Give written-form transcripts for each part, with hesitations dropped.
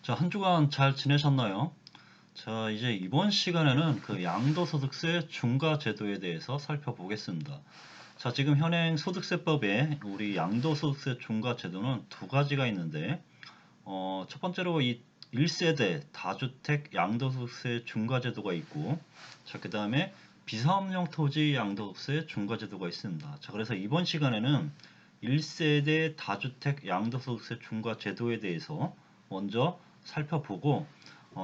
자, 한 주간 잘 지내셨나요? 자, 이제 이번 시간에는 그 양도소득세 중과제도에 대해서 살펴보겠습니다. 자, 지금 현행 소득세법에 우리 양도소득세 중과제도는 두 가지가 있는데, 첫 번째로 이 1세대 다주택 양도소득세 중과제도가 있고, 자, 그 다음에 비사업용 토지 양도소득세 중과제도가 있습니다. 자, 그래서 이번 시간에는 1세대 다주택 양도소득세 중과제도에 대해서 먼저 살펴보고,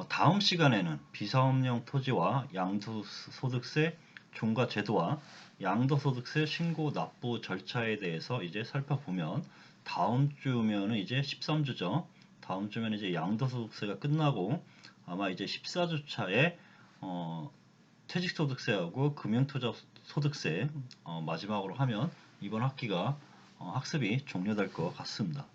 다음 시간에는 비사업용 토지와 양도소득세 중과제도와 양도소득세 신고 납부 절차에 대해서 이제 살펴보면, 다음 주면은 이제 13주죠. 다음 주면 이제 양도소득세가 끝나고 아마 이제 14주차에 퇴직소득세하고 금융투자소득세 마지막으로 하면 이번 학기가 학습이 종료될 것 같습니다.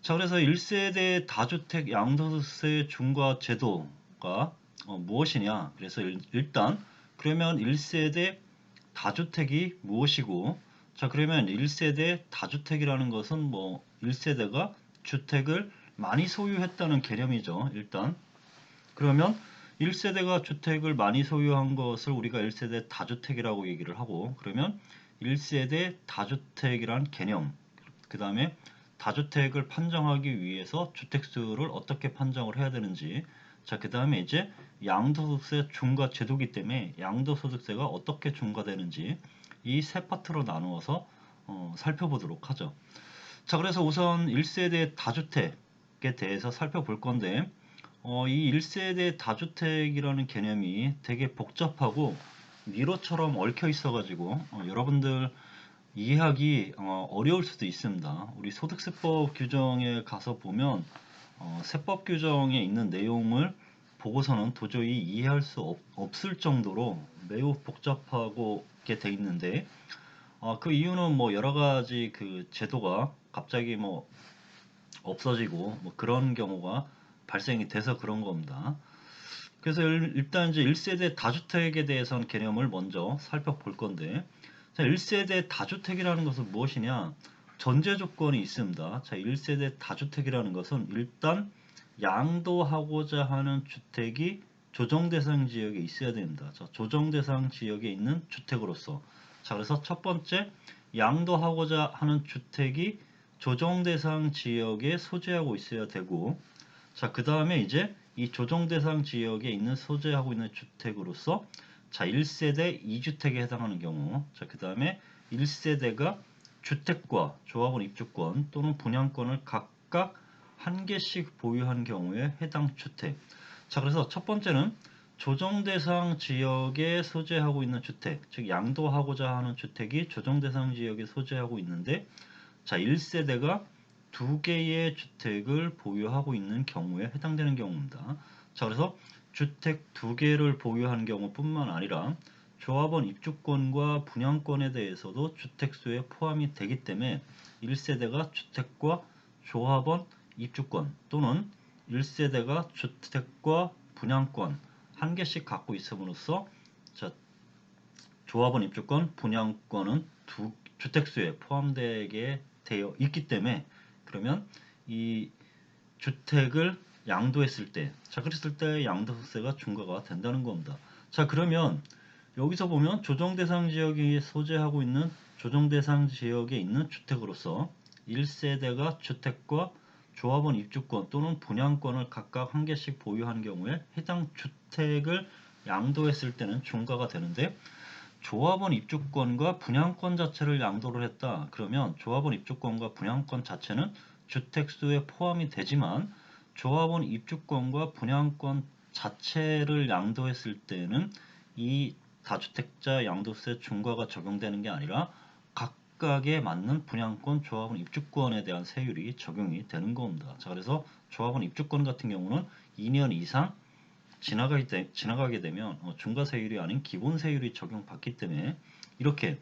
자, 그래서 1세대 다주택 양도세 중과 제도가 무엇이냐? 그래서 일단 그러면 1세대 다주택이 무엇이고, 자, 그러면 1세대 다주택이라는 것은 뭐 1세대가 주택을 많이 소유했다는 개념이죠. 일단 그러면 1세대가 주택을 많이 소유한 것을 우리가 1세대 다주택이라고 얘기를 하고, 그러면 1세대 다주택이란 개념, 그 다음에 다주택을 판정하기 위해서 주택수를 어떻게 판정을 해야 되는지, 자, 그 다음에 이제 양도소득세 중과 제도기 때문에 양도소득세가 어떻게 중과되는지 이 세 파트로 나누어서 살펴보도록 하죠. 자, 그래서 우선 1세대 다주택에 대해서 살펴볼 건데, 이 1세대 다주택이라는 개념이 되게 복잡하고 미로처럼 얽혀 있어가지고 여러분들 이해하기 어려울 수도 있습니다. 우리 소득세법 규정에 가서 보면 세법 규정에 있는 내용을 보고서는 도저히 이해할 수 없을 정도로 매우 복잡하고 게 돼 있는데, 그 이유는 뭐 여러 가지 그 제도가 갑자기 뭐 없어지고 뭐 그런 경우가 발생이 돼서 그런 겁니다. 그래서 일단 이제 1세대 다주택에 대해서는 개념을 먼저 살펴볼 건데, 자, 1세대 다주택이라는 것은 무엇이냐? 전제 조건이 있습니다. 자, 1세대 다주택이라는 것은 일단 양도하고자 하는 주택이 조정 대상 지역에 있어야 됩니다. 자, 조정 대상 지역에 있는 주택으로서, 자, 그래서 첫 번째 양도하고자 하는 주택이 조정 대상 지역에 소재하고 있어야 되고, 자, 그 다음에 이제 이 조정 대상 지역에 있는 소재하고 있는 주택으로서, 자, 1세대 2주택에 해당하는 경우, 자, 그 다음에 1세대가 주택과 조합원 입주권 또는 분양권을 각각 한 개씩 보유한 경우에 해당 주택. 자, 그래서 첫 번째는 조정 대상 지역에 소재하고 있는 주택, 즉 양도하고자 하는 주택이 조정 대상 지역에 소재하고 있는데, 자, 1세대가 두 개의 주택을 보유하고 있는 경우에 해당되는 경우입니다. 자, 그래서 주택 두 개를 보유한 경우뿐만 아니라 조합원 입주권과 분양권에 대해서도 주택수에 포함이 되기 때문에 1세대가 주택과 조합원 입주권 또는 1세대가 주택과 분양권 한 개씩 갖고 있음으로써, 자, 조합원 입주권, 분양권은 주택수에 포함되게 되어 있기 때문에, 그러면 이 주택을 양도했을 때, 자, 그랬을 때 양도소득세가 중과가 된다는 겁니다. 자, 그러면 여기서 보면 조정 대상 지역이 소재하고 있는 조정 대상 지역에 있는 주택으로서 1세대가 주택과 조합원 입주권 또는 분양권을 각각 한 개씩 보유한 경우에 해당 주택을 양도했을 때는 중과가 되는데, 조합원 입주권과 분양권 자체를 양도를 했다. 그러면 조합원 입주권과 분양권 자체는 주택수에 포함이 되지만 조합원 입주권과 분양권 자체를 양도했을 때는 이 다주택자 양도세 중과가 적용되는 게 아니라 각각에 맞는 분양권, 조합원 입주권에 대한 세율이 적용이 되는 겁니다. 자, 그래서 조합원 입주권 같은 경우는 2년 이상 지나가게 되면 중과세율이 아닌 기본세율이 적용받기 때문에, 이렇게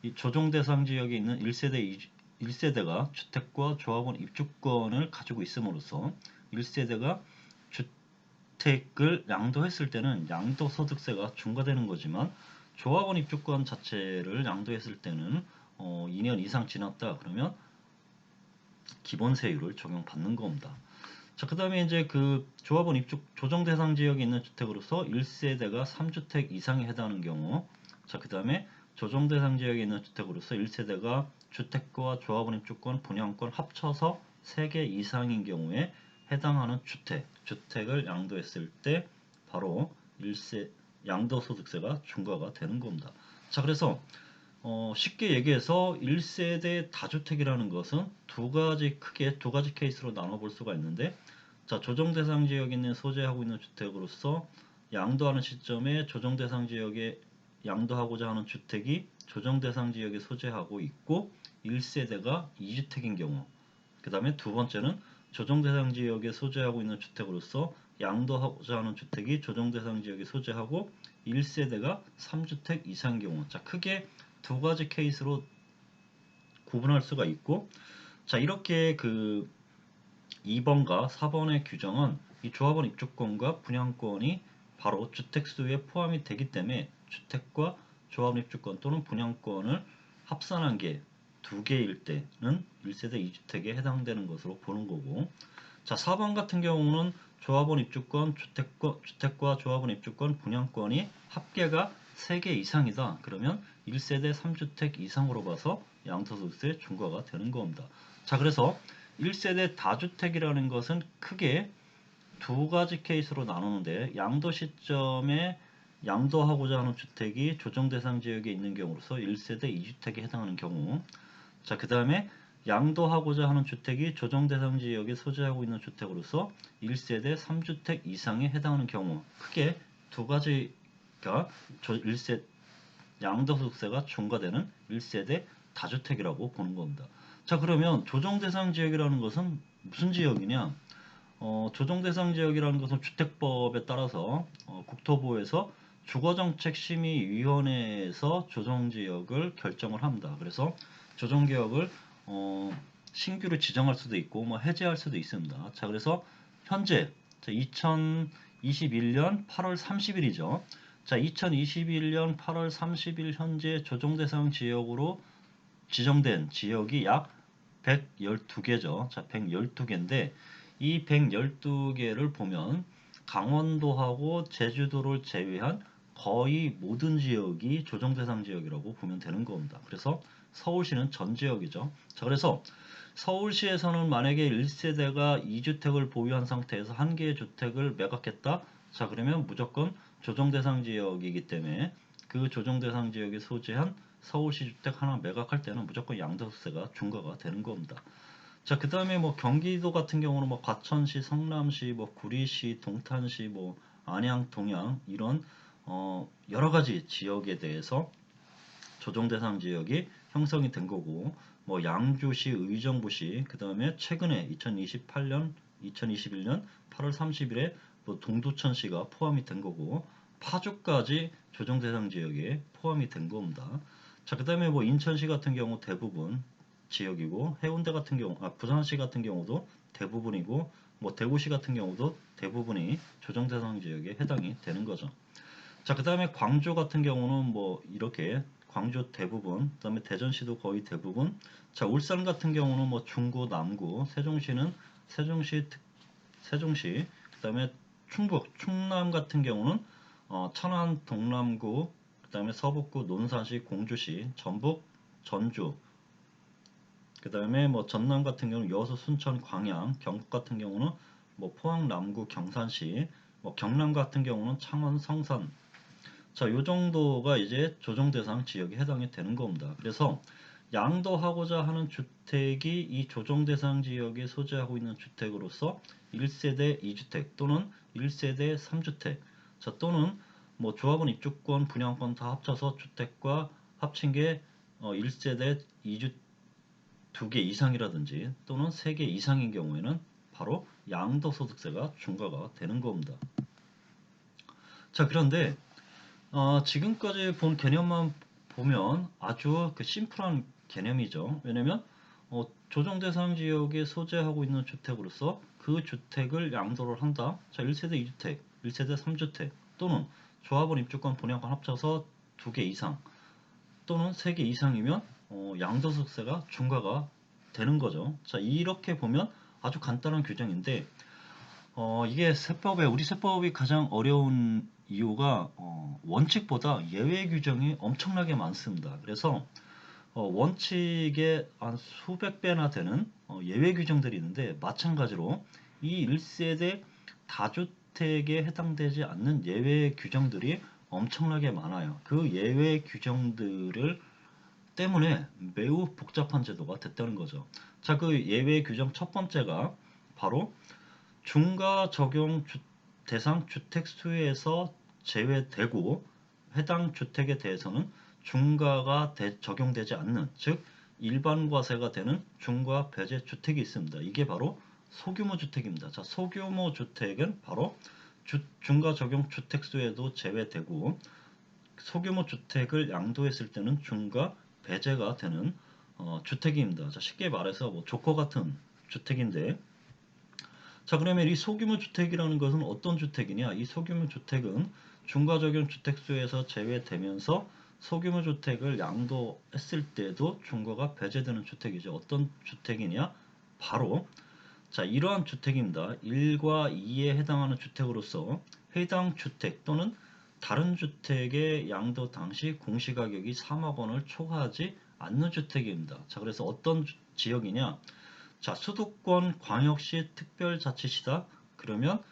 이 조정 대상 지역에 있는 1세대가 주택과 조합원 입주권을 가지고 있음으로써 1세대가 주택을 양도했을 때는 양도소득세가 중과되는 거지만, 조합원 입주권 자체를 양도했을 때는 2년 이상 지났다 그러면 기본세율을 적용받는 겁니다. 자, 그 다음에 이제 그 조합원 입주 조정 대상 지역에 있는 주택으로서 1세대가 3주택 이상에 해당하는 경우, 자, 그 다음에 조정 대상 지역에 있는 주택으로서 1세대가 주택과 조합원 입주권, 분양권 합쳐서 3개 이상인 경우에 해당하는 주택을 양도했을 때 바로 양도소득세가 중과가 되는 겁니다. 자, 그래서 쉽게 얘기해서 1세대 다주택이라는 것은 크게 두 가지 케이스로 나눠볼 수가 있는데, 자, 조정대상 지역에 있는 소재하고 있는 주택으로서 양도하는 시점에 조정대상 지역에 양도하고자 하는 주택이 조정대상 지역에 소재하고 있고 1세대가 2주택인 경우, 그 다음에 두 번째는 조정대상 지역에 소재하고 있는 주택으로서 양도하고자 하는 주택이 조정대상 지역에 소재하고 1세대가 3주택 이상인 경우, 자, 크게 두 가지 케이스로 구분할 수가 있고, 자, 이렇게 그 2번과 4번의 규정은 이 조합원 입주권과 분양권이 바로 주택수에 포함이 되기 때문에 주택과 조합원 입주권 또는 분양권을 합산한 게 두 개일 때는 1세대 2주택에 해당되는 것으로 보는 거고, 자, 4번 같은 경우는 조합원 입주권, 주택과 조합원 입주권, 분양권이 합계가 3개 이상이다. 그러면 1세대 3주택 이상으로 봐서 양도소득세 중과가 되는 겁니다. 자, 그래서 1세대 다주택이라는 것은 크게 두 가지 케이스로 나누는데, 양도 시점에 양도하고자 하는 주택이 조정대상 지역에 있는 경우로서 1세대 2주택에 해당하는 경우, 자, 그 다음에 양도하고자 하는 주택이 조정대상 지역에 소재하고 있는 주택으로서 1세대 3주택 이상에 해당하는 경우, 크게 두 가지가 양도소득세가 중과되는 1세대 다주택이라고 보는 겁니다. 자, 그러면 조정대상 지역이라는 것은 무슨 지역이냐? 조정대상 지역이라는 것은 주택법에 따라서 국토부에서 주거정책심의위원회에서 조정지역을 결정을 합니다. 그래서 조정지역을 신규로 지정할 수도 있고 뭐 해제할 수도 있습니다. 자, 그래서 현재 2021년 8월 30일이죠. 자, 2021년 8월 30일 현재 조정대상 지역으로 지정된 지역이 약 112개죠. 자, 112개인데 이 112개를 보면 강원도하고 제주도를 제외한 거의 모든 지역이 조정대상 지역이라고 보면 되는 겁니다. 그래서 서울시는 전 지역이죠. 자, 그래서 서울시에서는 만약에 1세대가 2주택을 보유한 상태에서 한 개의 주택을 매각했다. 자, 그러면 무조건 조정대상 지역이기 때문에 그 조정대상 지역에 소재한 서울시 주택 하나 매각할 때는 무조건 양도세가 중과가 되는 겁니다. 자, 그 다음에 뭐 경기도 같은 경우는 뭐 과천시, 성남시, 뭐 구리시, 동탄시, 뭐 안양, 동양 이런 여러 가지 지역에 대해서 조정대상 지역이 형성이 된 거고, 뭐 양주시, 의정부시, 그 다음에 최근에 2021년 8월 30일에 뭐 동두천시가 포함이 된 거고, 파주까지 조정대상 지역에 포함이 된 겁니다. 자, 그 다음에 뭐 인천시 같은 경우 대부분 지역이고, 해운대 같은 경우, 부산시 같은 경우도 대부분이고, 뭐 대구시 같은 경우도 대부분이 조정대상 지역에 해당이 되는 거죠. 자, 그 다음에 광주 같은 경우는 뭐 이렇게 광주 대부분, 그 다음에 대전시도 거의 대부분, 자, 울산 같은 경우는 뭐 중구, 남구, 세종시는 세종시, 그 다음에 충남 같은 경우는 천안, 동남구, 그 다음에 서북구, 논산시, 공주시, 전북, 전주, 그 다음에 뭐 전남 같은 경우는 여수, 순천, 광양, 경북 같은 경우는 뭐 포항, 남구, 경산시, 뭐 경남 같은 경우는 창원, 성산. 자, 요 정도가 이제 조정대상 지역에 해당이 되는 겁니다. 그래서 양도하고자 하는 주택이 이 조정대상 지역에 소재하고 있는 주택으로서 1세대 2주택 또는 1세대 3주택, 자, 또는 뭐 조합원 입주권, 분양권 다 합쳐서 주택과 합친 게 1세대 2주 2개 이상이라든지 또는 3개 이상인 경우에는 바로 양도소득세가 중과가 되는 겁니다. 자, 그런데 지금까지 본 개념만 보면 아주 그 심플한 개념이죠. 왜냐면 조정대상 지역에 소재하고 있는 주택으로서 그 주택을 양도를 한다. 자, 1세대 2주택, 1세대 3주택 또는 조합원 입주권 분양권 합쳐서 2개 이상 또는 3개 이상이면 양도소득세가 중과가 되는 거죠. 자, 이렇게 보면 아주 간단한 규정인데, 이게 우리 세법이 가장 어려운 이유가 원칙보다 예외 규정이 엄청나게 많습니다. 그래서 원칙의 한 수백 배나 되는 예외 규정들이 있는데, 마찬가지로 이 1세대 다주택에 해당되지 않는 예외 규정들이 엄청나게 많아요. 그 예외 규정들을 때문에 매우 복잡한 제도가 됐다는 거죠. 자, 그 예외 규정 첫 번째가 바로 중과 적용 대상 주택 수에서 제외되고, 해당 주택에 대해서는 중과가 적용되지 않는, 즉 일반 과세가 되는 중과 배제 주택이 있습니다. 이게 바로 소규모 주택입니다. 자, 소규모 주택은 바로 중과 적용 주택 수에도 제외되고, 소규모 주택을 양도했을 때는 중과 배제가 되는 주택입니다. 자, 쉽게 말해서 뭐 조커 같은 주택인데, 자, 그러면 이 소규모 주택이라는 것은 어떤 주택이냐? 이 소규모 주택은 중과 적용 주택수에서 제외되면서 소규모 주택을 양도했을 때도 중과가 배제되는 주택이죠. 어떤 주택이냐? 바로 이러한 주택입니다. 1과 2에 해당하는 주택으로서 해당 주택 또는 다른 주택의 양도 당시 공시가격이 3억 원을 초과하지 않는 주택입니다. 자, 그래서 어떤 지역이냐? 자, 수도권 광역시 특별자치시다. 그러면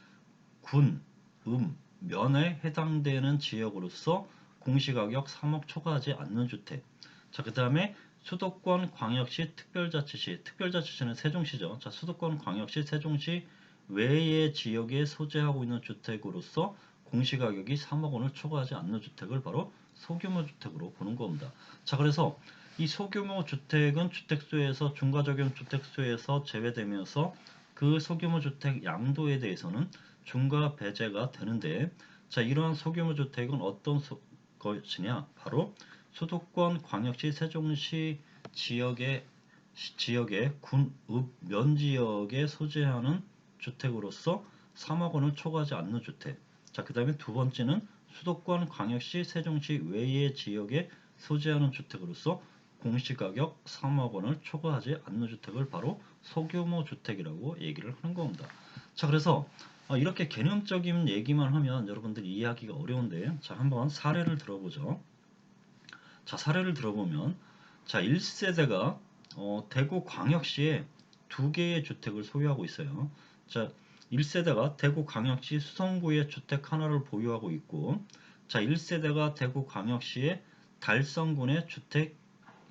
군, 면에 해당되는 지역으로서 공시가격 3억 초과하지 않는 주택. 자, 그 다음에 수도권 광역시 특별자치시, 특별자치시는 세종시죠. 자, 수도권 광역시 세종시 외의 지역에 소재하고 있는 주택으로서 공시가격이 3억 원을 초과하지 않는 주택을 바로 소규모 주택으로 보는 겁니다. 자, 그래서 이 소규모 주택은 주택수에서 중과적용 주택수에서 제외되면서 그 소규모 주택 양도에 대해서는 중과 배제가 되는데, 자, 이러한 소규모 주택은 어떤 것이냐? 바로 수도권 광역시 세종시 지역의 군, 면 지역에 소재하는 주택으로서 3억 원을 초과하지 않는 주택. 자, 그 다음에 두 번째는 수도권 광역시 세종시 외의 지역에 소재하는 주택으로서 공시가격 3억 원을 초과하지 않는 주택을 바로 소규모 주택이라고 얘기를 하는 겁니다. 자, 그래서 이렇게 개념적인 얘기만 하면 여러분들이 이해하기가 어려운데, 자, 한번 사례를 들어보죠. 자, 사례를 들어보면, 자, 1세대가 대구 광역시에 두 개의 주택을 소유하고 있어요. 자, 1세대가 대구 광역시 수성구에 주택 하나를 보유하고 있고, 자, 1세대가 대구 광역시의 달성군에 주택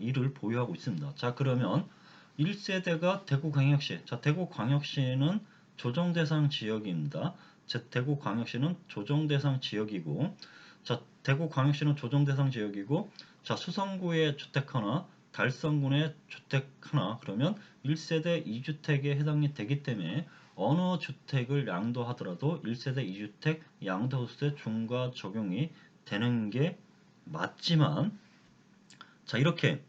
2를 보유하고 있습니다. 자, 그러면 1세대가 대구 광역시, 자, 대구 광역시는 조정 대상 지역입니다. 즉, 대구 광역시는 조정 대상 지역이고, 자, 대구 광역시는 조정 대상 지역이고, 자, 수성구에 주택 하나, 달성군에 주택 하나, 그러면 1세대 2주택에 해당이 되기 때문에 어느 주택을 양도하더라도 1세대 2주택 양도세 중과 적용이 되는 게 맞지만, 자, 이렇게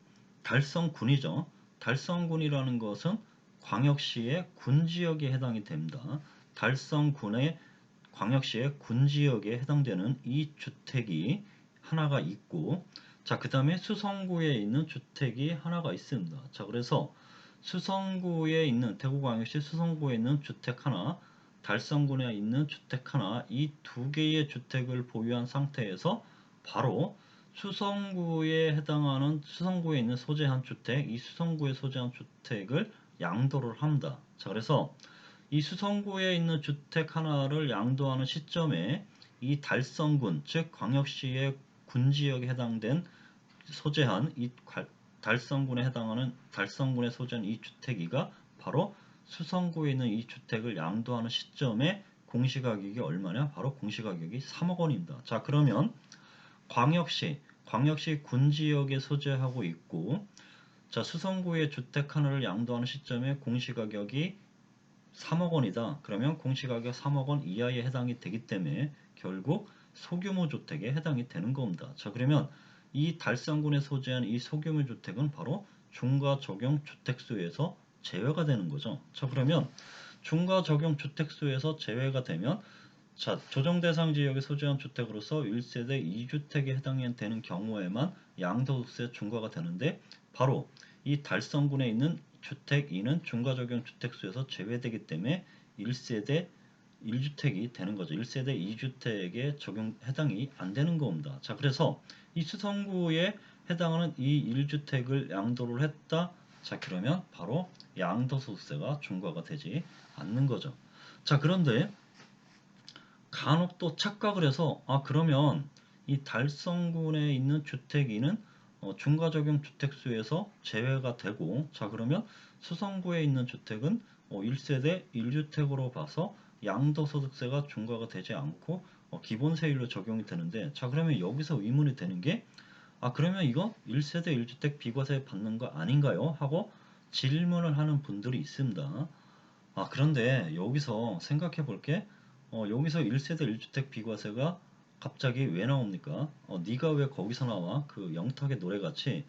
달성군이죠. 달성군이라는 것은 광역시의 군지역에 해당이 됩니다. 달성군의 광역시의 군지역에 해당되는 이 주택이 하나가 있고, 자, 그 다음에 수성구에 있는 주택이 하나가 있습니다. 자, 그래서 수성구에 있는, 대구광역시 수성구에 있는 주택 하나, 달성군에 있는 주택 하나, 이 두 개의 주택을 보유한 상태에서 바로 수성구에 해당하는, 수성구에 있는 소재한 주택, 이 수성구에 소재한 주택을 양도를 합니다. 자, 그래서 이 수성구에 있는 주택 하나를 양도하는 시점에 이 달성군, 즉 광역시의 군지역에 해당된 소재한 이 달성군에 해당하는, 달성군에 소재한 이 주택이가 바로 수성구에 있는 이 주택을 양도하는 시점에 공시가격이 얼마냐? 바로 공시가격이 3억 원입니다. 자, 그러면 광역시 군지역에 소재하고 있고, 자, 수성구의 주택 하나를 양도하는 시점에 공시가격이 3억 원이다. 그러면 공시가격 3억 원 이하에 해당이 되기 때문에 결국 소규모 주택에 해당이 되는 겁니다. 자, 그러면 이 달성군에 소재한 이 소규모 주택은 바로 중과 적용 주택수에서 제외가 되는 거죠. 자, 그러면 중과 적용 주택수에서 제외가 되면, 자, 조정 대상 지역에 소재한 주택으로서 1세대 2주택에 해당이 되는 경우에만 양도세 중과가 되는데, 바로 이 달성군에 있는 주택 2는 중과 적용 주택수에서 제외되기 때문에 1세대 1주택이 되는 거죠. 1세대 2주택에 해당이 안 되는 겁니다. 자, 그래서 이 수성구에 해당하는 이 1주택을 양도를 했다. 자, 그러면 바로 양도소득세가 중과가 되지 않는 거죠. 자, 그런데 간혹 또 착각을 해서 그러면 이 달성군에 있는 주택인은 중과적용 주택수에서 제외가 되고, 자, 그러면 수성구에 있는 주택은 1세대 1주택으로 봐서 양도소득세가 중과가 되지 않고 기본세율로 적용이 되는데, 자, 그러면 여기서 의문이 되는 게 그러면 이거 1세대 1주택 비과세 받는 거 아닌가요? 하고 질문을 하는 분들이 있습니다. 그런데 여기서 생각해 볼게. 여기서 1세대 1주택 비과세가 갑자기 왜 나옵니까? 네가 왜 거기서 나와? 그 영탁의 노래같이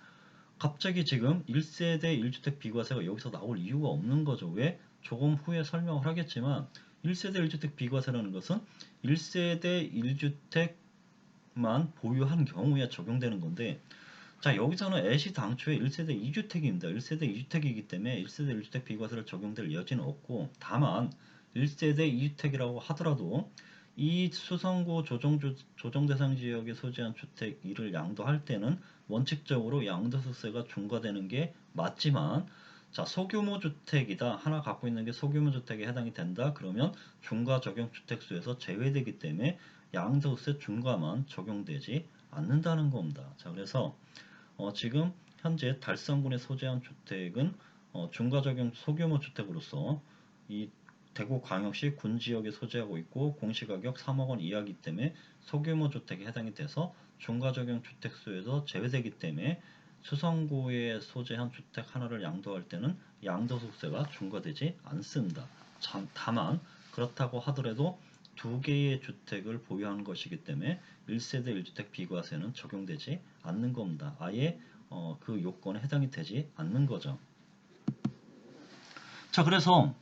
갑자기 지금 1세대 1주택 비과세가 여기서 나올 이유가 없는 거죠. 왜? 조금 후에 설명을 하겠지만 1세대 1주택 비과세라는 것은 1세대 1주택만 보유한 경우에 적용되는 건데, 자, 여기서는 애시당초에 1세대 2주택입니다. 1세대 2주택이기 때문에 1세대 1주택 비과세를 적용될 여지는 없고, 다만 1세대 2주택이라고 하더라도 이 수성구 조정대상 지역에 소재한 주택 1을 양도할 때는 원칙적으로 양도소득세가 중과되는 게 맞지만, 자, 소규모 주택이다. 하나 갖고 있는 게 소규모 주택에 해당이 된다. 그러면 중과 적용 주택수에서 제외되기 때문에 양도소득세 중과만 적용되지 않는다는 겁니다. 자, 그래서 지금 현재 달성군에 소재한 주택은 중과적용 소규모 주택으로서 이 대구광역시 군지역에 소재하고 있고 공시가격 3억 원 이하이기 때문에 소규모 주택에 해당이 돼서 중과적용 주택수에서 제외되기 때문에 수성구에 소재한 주택 하나를 양도할 때는 양도소득세가 중과되지 않습니다. 다만 그렇다고 하더라도 두 개의 주택을 보유하는 것이기 때문에 1세대 1주택 비과세는 적용되지 않는 겁니다. 아예 그 요건에 해당이 되지 않는 거죠. 자, 그래서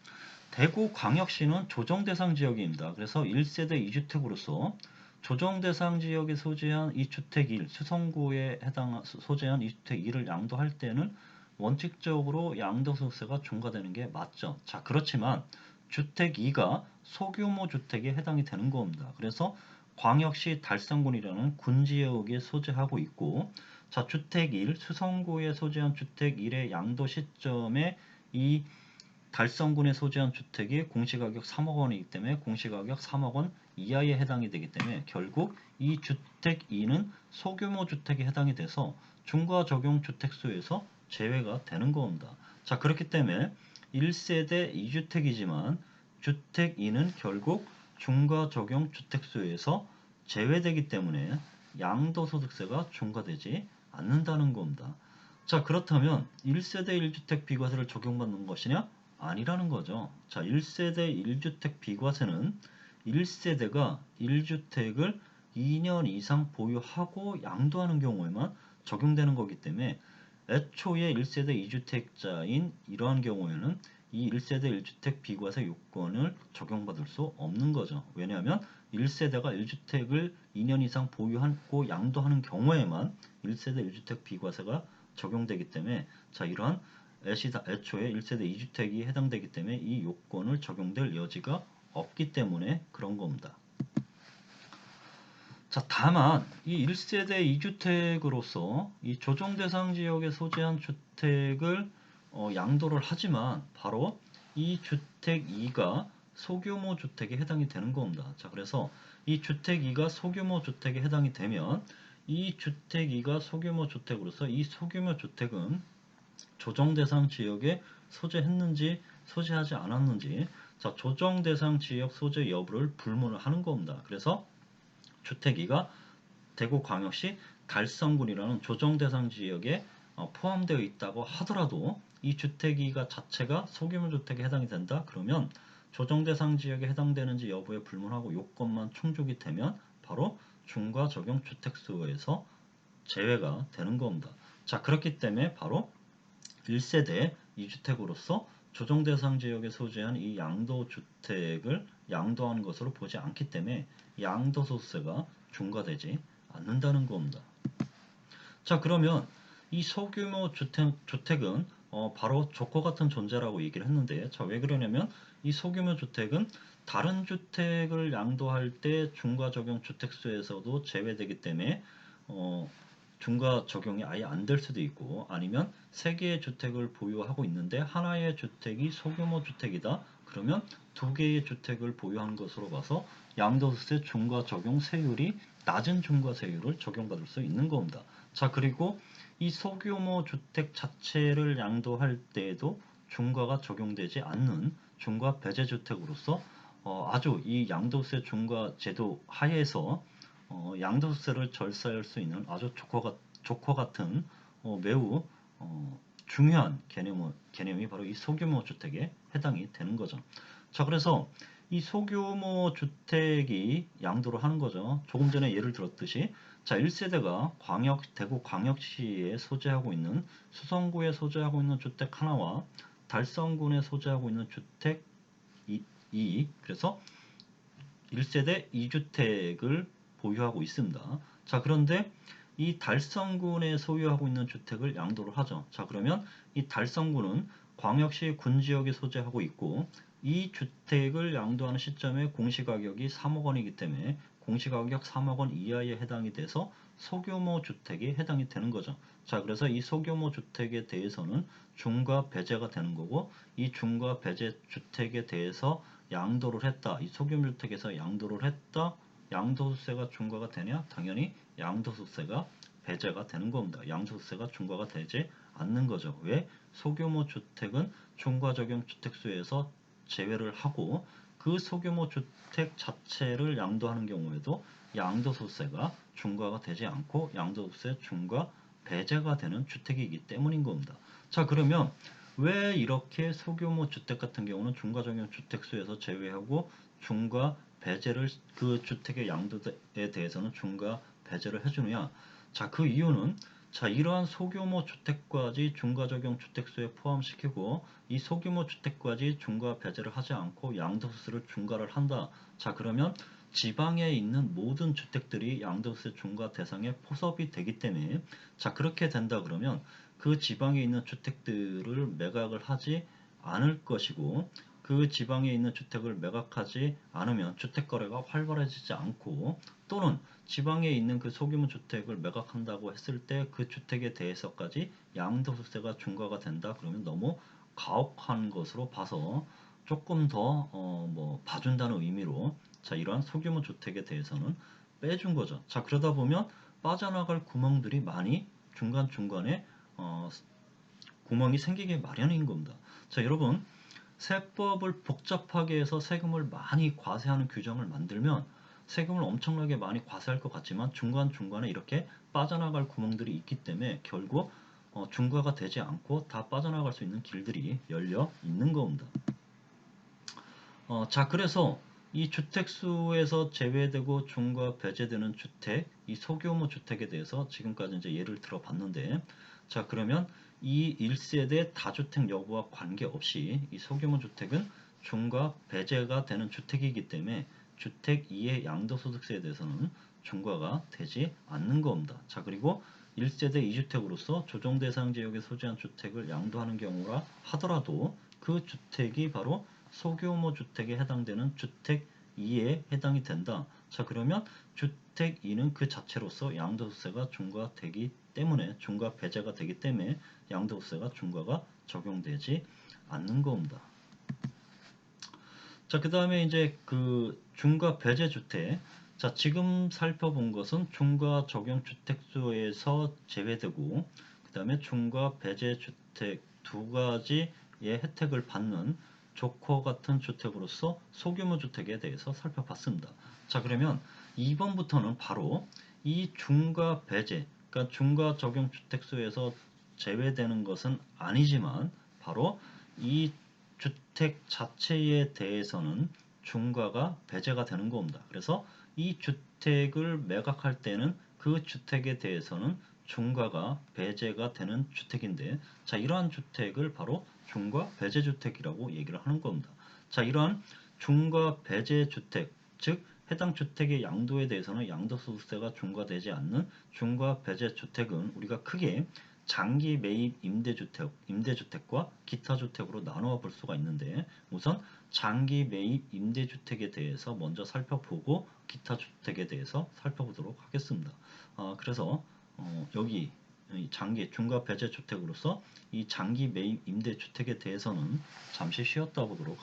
대구광역시는 조정대상 지역입니다. 그래서 1세대 2주택으로서 조정대상 지역에 소재한 이 주택 1, 수성구에 소재한 이 주택 1을 양도할 때는 원칙적으로 양도소득세가 중과되는 게 맞죠. 자, 그렇지만 주택 2가 소규모 주택에 해당이 되는 겁니다. 그래서 광역시 달성군이라는 군지역에 소재하고 있고, 자, 주택 1, 수성구에 소재한 주택 1의 양도 시점에 이 달성군에 소재한 주택이 공시가격 3억 원이기 때문에 공시가격 3억 원 이하에 해당이 되기 때문에 결국 이 주택 2는 소규모 주택에 해당이 돼서 중과 적용 주택수에서 제외가 되는 겁니다. 자, 그렇기 때문에 1세대 2주택이지만 주택 2는 결국 중과 적용 주택수에서 제외되기 때문에 양도소득세가 중과되지 않는다는 겁니다. 자, 그렇다면 1세대 1주택 비과세를 적용받는 것이냐? 아니라는 거죠. 자, 1세대 1주택 비과세는 1세대가 1주택을 2년 이상 보유하고 양도하는 경우에만 적용되는 거기 때문에 애초에 1세대 2주택자인 이러한 경우에는 이 1세대 1주택 비과세 요건을 적용받을 수 없는 거죠. 왜냐하면 1세대가 1주택을 2년 이상 보유하고 양도하는 경우에만 1세대 1주택 비과세가 적용되기 때문에, 자, 이러한 애초에 1세대 2주택이 해당되기 때문에 이 요건을 적용될 여지가 없기 때문에 그런 겁니다. 자, 다만 이 1세대 2주택으로서 이 조정대상 지역에 소재한 주택을 양도를 하지만 바로 이 주택 2가 소규모 주택에 해당이 되는 겁니다. 자, 그래서 이 주택 2가 소규모 주택에 해당이 되면 이 주택 2가 소규모 주택으로서 이 소규모 주택은 조정대상 지역에 소재했는지 소재하지 않았는지, 자, 조정대상 지역 소재 여부를 불문을 하는 겁니다. 그래서 주택 2가 대구광역시 달성군이라는 조정대상 지역에 포함되어 있다고 하더라도 이 주택 2가 자체가 소규모 주택에 해당이 된다? 그러면 조정대상 지역에 해당되는지 여부에 불문하고 요건만 충족이 되면 바로 중과 적용 주택수에서 제외가 되는 겁니다. 자, 그렇기 때문에 바로 1세대 2주택으로서 조정대상 지역에 소재한 이 양도주택을 양도하는 것으로 보지 않기 때문에 양도소득세가 중과되지 않는다는 겁니다. 자, 그러면 이 소규모 주택은 바로 조커 같은 존재라고 얘기를 했는데, 자, 왜 그러냐면 이 소규모 주택은 다른 주택을 양도할 때 중과 적용 주택수에서도 제외되기 때문에 중과 적용이 아예 안 될 수도 있고, 아니면 세 개의 주택을 보유하고 있는데 하나의 주택이 소규모 주택이다. 그러면 두 개의 주택을 보유한 것으로 봐서 양도소득세 중과 적용 세율이 낮은 중과세율을 적용받을 수 있는 겁니다. 자, 그리고 이 소규모 주택 자체를 양도할 때에도 중과가 적용되지 않는 중과 배제주택으로서 아주 이 양도세 중과 제도 하에서 양도세를 절세할 수 있는 아주 조커 같은 매우 중요한 개념이 바로 이 소규모 주택에 해당이 되는 거죠. 자, 그래서 이 소규모 주택이 양도를 하는 거죠. 조금 전에 예를 들었듯이, 자, 1세대가 대구 광역시에 소재하고 있는 수성구에 소재하고 있는 주택 하나와 달성군에 소재하고 있는 주택 2, 그래서 1세대 2주택을 보유하고 있습니다. 자, 그런데 이 달성군에 소유하고 있는 주택을 양도를 하죠. 자, 그러면 이 달성군은 광역시 군지역에 소재하고 있고, 이 주택을 양도하는 시점에 공시가격이 3억 원이기 때문에 공시가격 3억 원 이하에 해당이 돼서 소규모 주택에 해당이 되는 거죠. 자, 그래서 이 소규모 주택에 대해서는 중과 배제가 되는 거고, 이 중과 배제 주택에 대해서 양도를 했다. 이 소규모 주택에서 양도를 했다. 양도소득세가 중과가 되냐? 당연히 양도소득세가 배제가 되는 겁니다. 양도소득세가 중과가 되지 않는 거죠. 왜? 소규모 주택은 중과 적용 주택수에서 제외를 하고, 그 소규모 주택 자체를 양도하는 경우에도 양도소득세가 중과가 되지 않고 양도소득세 중과 배제가 되는 주택이기 때문인 겁니다. 자, 그러면 왜 이렇게 소규모 주택 같은 경우는 중과 적용 주택수에서 제외하고 중과 배제를, 그 주택의 양도에 대해서는 중과 배제를 해주느냐? 자, 그 이유는, 자, 이러한 소규모 주택까지 중과 적용 주택수에 포함시키고 이 소규모 주택까지 중과 배제를 하지 않고 양도소득세를 중과를 한다. 자, 그러면 지방에 있는 모든 주택들이 양도세 중과 대상에 포섭이 되기 때문에, 자, 그렇게 된다 그러면 그 지방에 있는 주택들을 매각을 하지 않을 것이고, 그 지방에 있는 주택을 매각하지 않으면 주택 거래가 활발해지지 않고, 또는 지방에 있는 그 소규모 주택을 매각한다고 했을 때 그 주택에 대해서까지 양도소득세가 중과가 된다 그러면 너무 가혹한 것으로 봐서 조금 더 봐준다는 의미로, 자, 이러한 소규모 주택에 대해서는 빼준 거죠. 자, 그러다 보면 빠져나갈 구멍들이 많이 중간중간에 구멍이 생기게 마련인 겁니다. 자, 여러분, 세법을 복잡하게 해서 세금을 많이 과세하는 규정을 만들면 세금을 엄청나게 많이 과세할 것 같지만 중간중간에 이렇게 빠져나갈 구멍들이 있기 때문에 결국 중과가 되지 않고 다 빠져나갈 수 있는 길들이 열려 있는 겁니다. 자, 그래서 이 주택수에서 제외되고 중과 배제되는 주택, 이 소규모 주택에 대해서 지금까지 이제 예를 들어 봤는데, 자, 그러면 이 1세대 다주택 여부와 관계없이 이 소규모 주택은 중과 배제가 되는 주택이기 때문에 주택 2의 양도소득세에 대해서는 중과가 되지 않는 겁니다. 자, 그리고 1세대 2주택으로서 조정 대상 지역에 소재한 주택을 양도하는 경우라 하더라도 그 주택이 바로 소규모 주택에 해당되는 주택 2에 해당이 된다. 자, 그러면 주택 2는 그 자체로서 양도소득세가 중과되기 때문에, 중과 배제가 되기 때문에 양도소득세가 중과가 적용되지 않는 겁니다. 자, 그 다음에 이제 그 중과 배제 주택. 자, 지금 살펴본 것은 중과 적용 주택수에서 제외되고, 그 다음에 중과 배제 주택 두 가지의 혜택을 받는 조커 같은 주택으로서 소규모 주택에 대해서 살펴봤습니다. 자, 그러면 2번부터는 바로 이 중과 배제, 그러니까 중과 적용 주택수에서 제외되는 것은 아니지만 바로 이 주택 자체에 대해서는 중과가 배제가 되는 겁니다. 그래서 이 주택을 매각할 때는 그 주택에 대해서는 중과가 배제가 되는 주택인데, 자, 이러한 주택을 바로 중과 배제 주택이라고 얘기를 하는 겁니다. 자, 이러한 중과 배제 주택, 즉 해당 주택의 양도에 대해서는 양도소득세가 중과되지 않는 중과 배제 주택은 우리가 크게 장기 매입 임대주택과 기타 주택으로 나누어 볼 수가 있는데 우선 장기 매입 임대주택에 대해서 먼저 살펴보고 기타 주택에 대해서 살펴보도록 하겠습니다. 그래서 여기 장기 중과 배제 주택으로서 이 장기 매입 임대주택에 대해서는 잠시 쉬었다 보도록